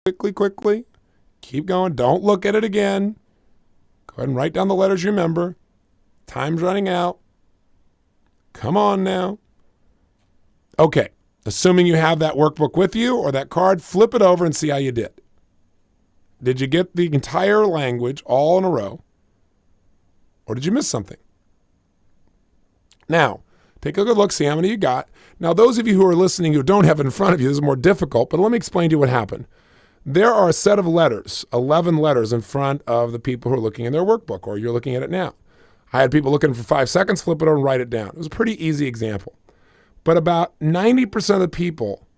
quickly. Keep going. Don't look at it again. Go ahead and write down the letters you remember. Time's running out. Come on now. Okay. Assuming you have that workbook with you or that card, flip it over and see how you did. Did you get the entire language all in a row? Or did you miss something? Now, take a good look, see how many you got. Now, those of you who are listening who don't have it in front of you, this is more difficult, but let me explain to you what happened. There are a set of letters, 11 letters in front of the people who are looking in their workbook, or you're looking at it now. I had people looking for 5 seconds, flip it over and write it down. It was a pretty easy example. But about 90% of the people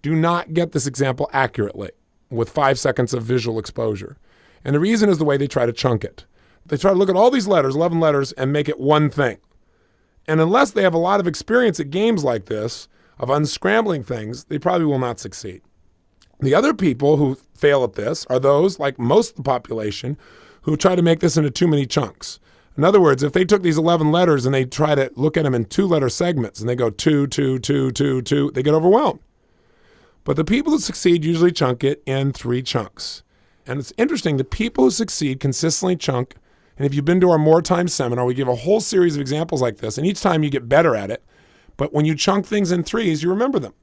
do not get this example accurately with 5 seconds of visual exposure. And the reason is the way they try to chunk it. They try to look at all these letters, 11 letters, and make it one thing. And unless they have a lot of experience at games like this, of unscrambling things, they probably will not succeed. The other people who fail at this are those, like most of the population, who try to make this into too many chunks. In other words, if they took these 11 letters and they try to look at them in 2-letter segments and they go 2, 2, 2, 2, 2, they get overwhelmed. But the people who succeed usually chunk it in 3 chunks. And it's interesting, the people who succeed consistently chunk, and if you've been to our More Time seminar, we give a whole series of examples like this, and each time you get better at it. But when you chunk things in 3s, you remember them.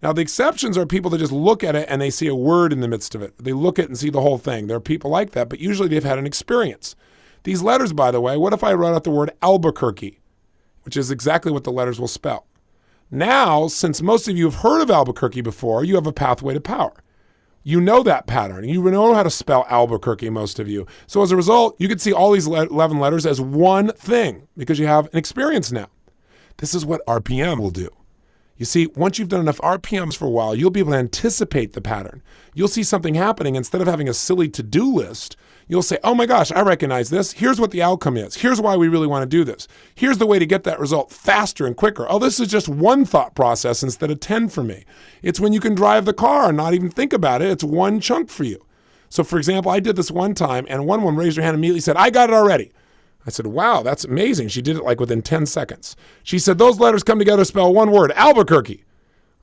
Now, the exceptions are people that just look at it and they see a word in the midst of it. They look at it and see the whole thing. There are people like that, but usually they've had an experience. These letters, by the way, what if I wrote out the word Albuquerque, which is exactly what the letters will spell? Now, since most of you have heard of Albuquerque before, you have a pathway to power. You know that pattern. You know how to spell Albuquerque, most of you. So as a result, you can see all these 11 letters as one thing because you have an experience now. This is what RPM will do. You see, once you've done enough RPMs for a while, you'll be able to anticipate the pattern. You'll see something happening. Instead of having a silly to-do list, you'll say, oh my gosh, I recognize this. Here's what the outcome is. Here's why we really want to do this. Here's the way to get that result faster and quicker. Oh, this is just one thought process instead of 10 for me. It's when you can drive the car and not even think about it. It's one chunk for you. So for example, I did this one time and one woman raised her hand and immediately said, I got it already. I said, wow, that's amazing. She did it like within 10 seconds. She said, those letters come together to spell one word, Albuquerque.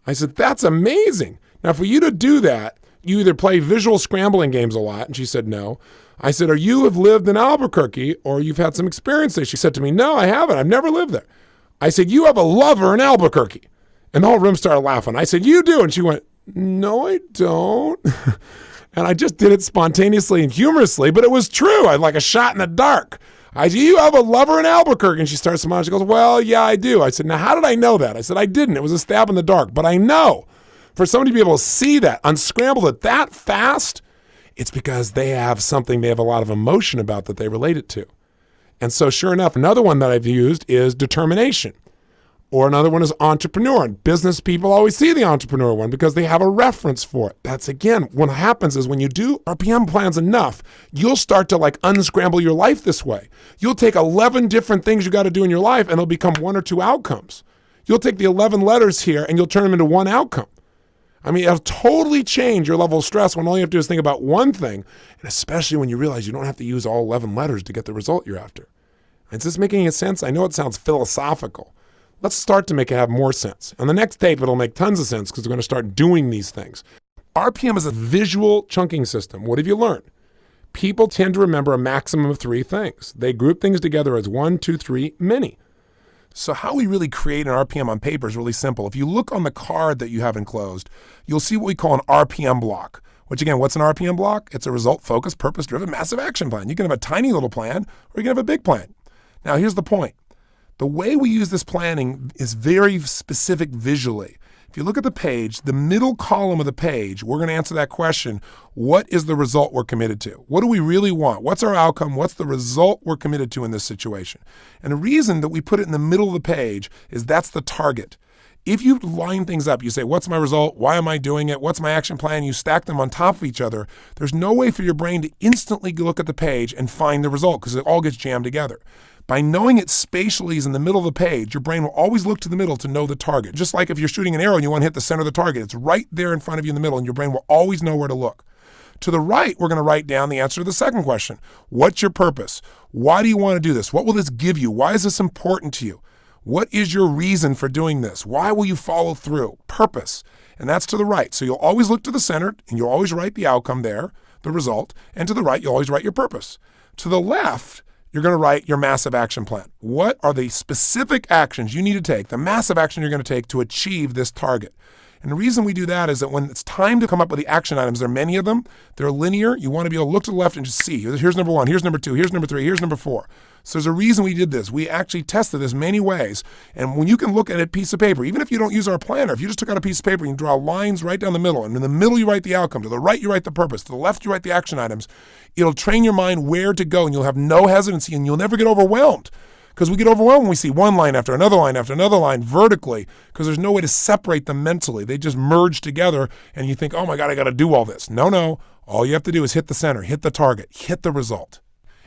I said, that's amazing. Now, for you to do that, you either play visual scrambling games a lot. And she said, no. I said, or you have lived in Albuquerque or you've had some experience there. She said to me, no, I haven't. I've never lived there. I said, you have a lover in Albuquerque. And the whole room started laughing. I said, you do. And she went, no, I don't. And I just did it spontaneously and humorously, but it was true. I like a shot in the dark. I said, you have a lover in Albuquerque. And she started smiling. She goes, well, yeah, I do. I said, now, how did I know that? I said, I didn't. It was a stab in the dark. But I know for somebody to be able to see that, unscramble it that fast, it's because they have something they have a lot of emotion about that they relate it to. And so sure enough, another one that I've used is determination. Or another one is entrepreneur. And business people always see the entrepreneur one because they have a reference for it. That's, again, what happens is when you do RPM plans enough, you'll start to like unscramble your life this way. You'll take 11 different things you got to do in your life and it'll become 1 or 2 outcomes. You'll take the 11 letters here and you'll turn them into one outcome. I mean, it'll totally change your level of stress when all you have to do is think about one thing, and especially when you realize you don't have to use all 11 letters to get the result you're after. Is this making any sense? I know it sounds philosophical. Let's start to make it have more sense. On the next tape, it'll make tons of sense because we're going to start doing these things. RPM is a visual chunking system. What have you learned? People tend to remember a maximum of 3 things. They group things together as 1, 2, 3, many. So how we really create an RPM on paper is really simple. If you look on the card that you have enclosed, you'll see what we call an RPM block, which again, what's an RPM block? It's a result-focused, purpose-driven, massive action plan. You can have a tiny little plan or you can have a big plan. Now, here's the point. The way we use this planning is very specific visually. If you look at the page, the middle column of the page, we're going to answer that question. What is the result we're committed to? What do we really want? What's our outcome? What's the result we're committed to in this situation? And the reason that we put it in the middle of the page is that's the target. If you line things up, you say, what's my result? Why am I doing it? What's my action plan? You stack them on top of each other. There's no way for your brain to instantly look at the page and find the result because it all gets jammed together. By knowing it spatially is in the middle of the page, your brain will always look to the middle to know the target. Just like if you're shooting an arrow and you want to hit the center of the target, it's right there in front of you in the middle and your brain will always know where to look. To the right, we're going to write down the answer to the second question. What's your purpose? Why do you want to do this? What will this give you? Why is this important to you? What is your reason for doing this? Why will you follow through? Purpose. And that's to the right. So you'll always look to the center, and you'll always write the outcome there, the result. And to the right, you'll always write your purpose. To the left, you're going to write your massive action plan. What are the specific actions you need to take, the massive action you're going to take to achieve this target? And the reason we do that is that when it's time to come up with the action items, there are many of them, they're linear. You want to be able to look to the left and just see, here's number 1, here's number 2, here's number 3, here's number 4. So there's a reason we did this. We actually tested this many ways. And when you can look at a piece of paper, even if you don't use our planner, if you just took out a piece of paper and you draw lines right down the middle, and in the middle you write the outcome, to the right you write the purpose, to the left you write the action items, it'll train your mind where to go, and you'll have no hesitancy, and you'll never get overwhelmed. Because we get overwhelmed when we see one line after another line vertically, because there's no way to separate them mentally. They just merge together, and you think, oh my God, I got to do all this. No. All you have to do is hit the center, hit the target, hit the result.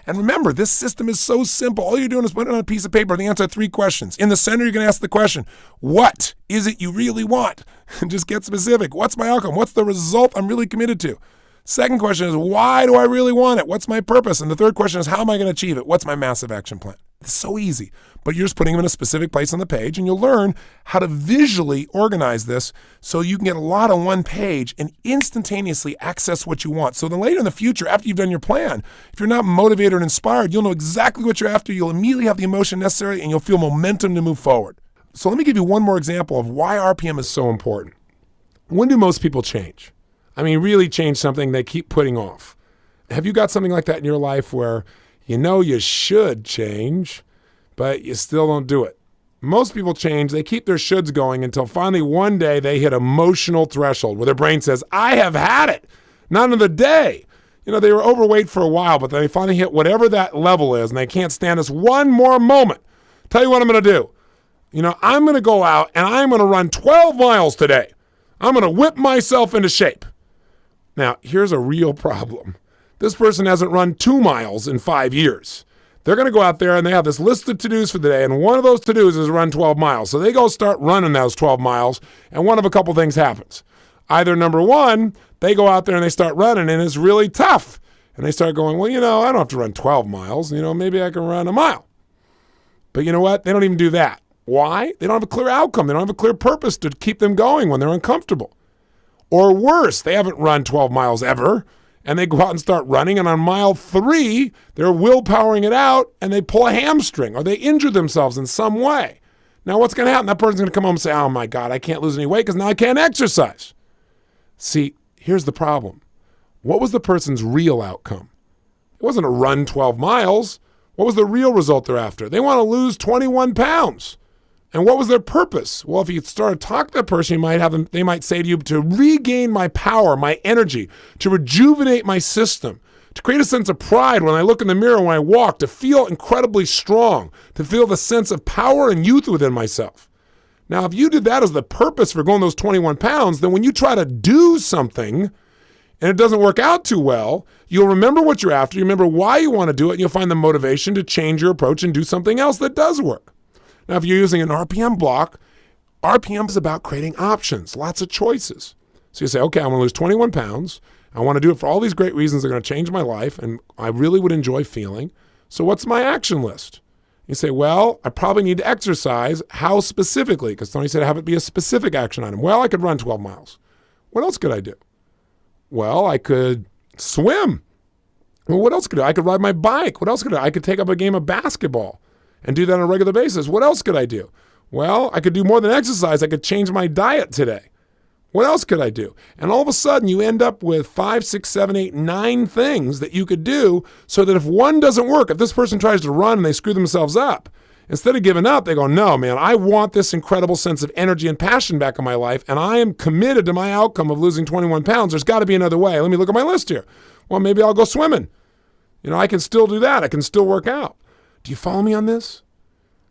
And remember, this system is so simple. All you're doing is putting on a piece of paper and answer 3 questions. In the center, you're going to ask the question, what is it you really want? And just get specific. What's my outcome? What's the result I'm really committed to? Second question is, why do I really want it? What's my purpose? And the third question is, how am I going to achieve it? What's my massive action plan? It's so easy, but you're just putting them in a specific place on the page, and you'll learn how to visually organize this so you can get a lot on one page and instantaneously access what you want. So then later in the future, after you've done your plan, if you're not motivated or inspired, you'll know exactly what you're after. You'll immediately have the emotion necessary, and you'll feel momentum to move forward. So let me give you one more example of why RPM is so important. When do most people change? I mean, really change something they keep putting off. Have you got something like that in your life where you know you should change, but you still don't do it? Most people change. They keep their shoulds going until finally one day they hit emotional threshold where their brain says, I have had it. Not another day. You know, they were overweight for a while, but they finally hit whatever that level is, and they can't stand this one more moment. Tell you what I'm going to do. You know, I'm going to go out and I'm going to run 12 miles today. I'm going to whip myself into shape. Now, here's a real problem. This person hasn't run 2 miles in 5 years. They're going to go out there and they have this list of to-dos for the day, and one of those to-dos is run 12 miles. So they go start running those 12 miles, and one of a couple things happens. Either number one, they go out there and they start running, and it's really tough. And they start going, well, you know, I don't have to run 12 miles. You know, maybe I can run a mile. But you know what? They don't even do that. Why? They don't have a clear outcome. They don't have a clear purpose to keep them going when they're uncomfortable. Or worse, they haven't run 12 miles ever, and they go out and start running, and on mile 3, they're willpowering it out, and they pull a hamstring, or they injure themselves in some way. Now what's going to happen? That person's going to come home and say, oh my God, I can't lose any weight because now I can't exercise. See, here's the problem. What was the person's real outcome? It wasn't to run 12 miles. What was the real result they're after? They want to lose 21 pounds. And what was their purpose? Well, if you start to talk to that person, they might say to you, to regain my power, my energy, to rejuvenate my system, to create a sense of pride when I look in the mirror when I walk, to feel incredibly strong, to feel the sense of power and youth within myself. Now, if you did that as the purpose for going those 21 pounds, then when you try to do something and it doesn't work out too well, you'll remember what you're after, you remember why you want to do it, and you'll find the motivation to change your approach and do something else that does work. Now, if you're using an RPM block, RPM is about creating options, lots of choices. So you say, okay, I want to lose 21 pounds. I want to do it for all these great reasons that are going to change my life, and I really would enjoy feeling. So what's my action list? You say, well, I probably need to exercise. How specifically? Because Tony said have it be a specific action item. Well, I could run 12 miles. What else could I do? Well, I could swim. Well, what else could I do? I could ride my bike. What else could I do? I could take up a game of basketball and do that on a regular basis. What else could I do? Well, I could do more than exercise. I could change my diet today. What else could I do? And all of a sudden, you end up with 5, 6, 7, 8, 9 things that you could do so that if one doesn't work, if this person tries to run and they screw themselves up, instead of giving up, they go, no, man, I want this incredible sense of energy and passion back in my life, and I am committed to my outcome of losing 21 pounds. There's got to be another way. Let me look at my list here. Well, maybe I'll go swimming. You know, I can still do that. I can still work out. Do you follow me on this?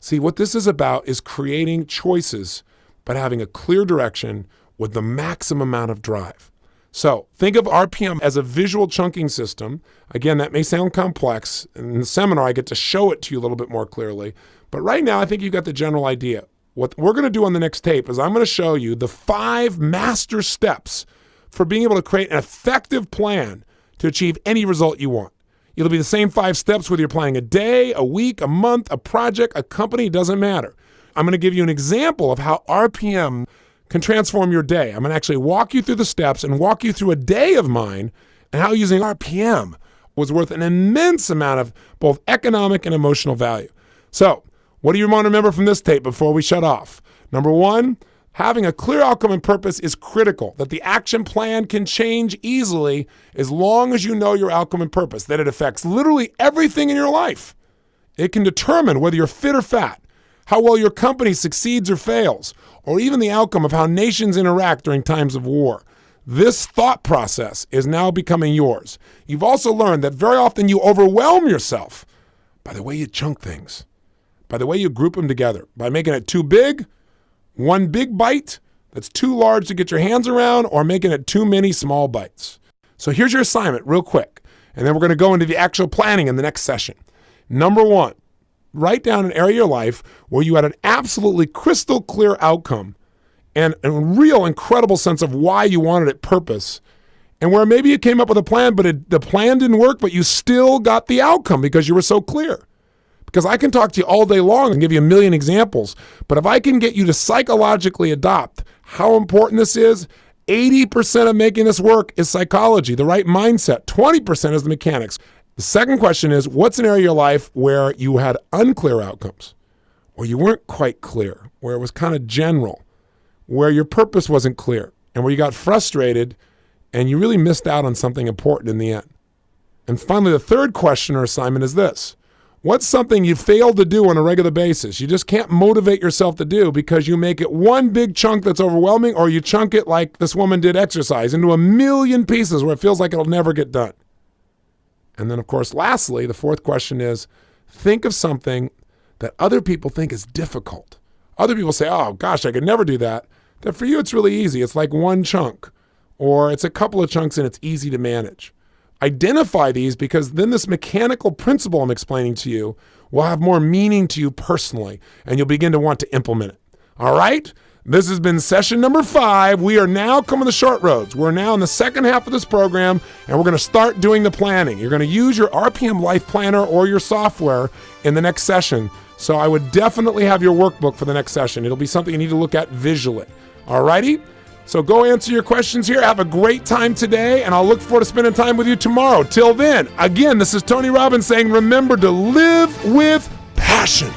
See, what this is about is creating choices, but having a clear direction with the maximum amount of drive. So think of RPM as a visual chunking system. Again, that may sound complex. In the seminar, I get to show it to you a little bit more clearly. But right now, I think you got the general idea. What we're going to do on the next tape is I'm going to show you the 5 master steps for being able to create an effective plan to achieve any result you want. It'll be the same 5 steps whether you're planning a day, a week, a month, a project, a company, it doesn't matter. I'm going to give you an example of how RPM can transform your day. I'm going to actually walk you through the steps and walk you through a day of mine and how using RPM was worth an immense amount of both economic and emotional value. So, what do you want to remember from this tape before we shut off? Number one, having a clear outcome and purpose is critical, that the action plan can change easily as long as you know your outcome and purpose, that it affects literally everything in your life. It can determine whether you're fit or fat, how well your company succeeds or fails, or even the outcome of how nations interact during times of war. This thought process is now becoming yours. You've also learned that very often you overwhelm yourself by the way you chunk things, by the way you group them together, by making it too big, one big bite that's too large to get your hands around, or making it too many small bites. So here's your assignment real quick, and then we're going to go into the actual planning in the next session. Number one, write down an area of your life where you had an absolutely crystal clear outcome and a real incredible sense of why you wanted it, purpose, and where maybe you came up with a plan, but the plan didn't work, but you still got the outcome because you were so clear. Because I can talk to you all day long and give you a million examples, but if I can get you to psychologically adopt how important this is, 80% of making this work is psychology, the right mindset. 20% is the mechanics. The second question is, what's an area of your life where you had unclear outcomes, where you weren't quite clear, where it was kind of general, where your purpose wasn't clear, and where you got frustrated and you really missed out on something important in the end? And finally, the third question or assignment is this. What's something you fail to do on a regular basis? You just can't motivate yourself to do because you make it one big chunk that's overwhelming, or you chunk it like this woman did exercise into a million pieces where it feels like it'll never get done. And then, of course, lastly, the fourth question is, think of something that other people think is difficult. Other people say, oh, gosh, I could never do that. That for you, it's really easy. It's like one chunk, or it's a couple of chunks and it's easy to manage. Identify these, because then this mechanical principle I'm explaining to you will have more meaning to you personally, and you'll begin to want to implement it. All right? This has been session number 5. We are now coming to short roads. We're now in the second half of this program, and we're going to start doing the planning. You're going to use your RPM Life Planner or your software in the next session. So I would definitely have your workbook for the next session. It'll be something you need to look at visually. All righty? So go answer your questions here. Have a great time today, and I'll look forward to spending time with you tomorrow. Till then, again, this is Tony Robbins saying, remember to live with passion.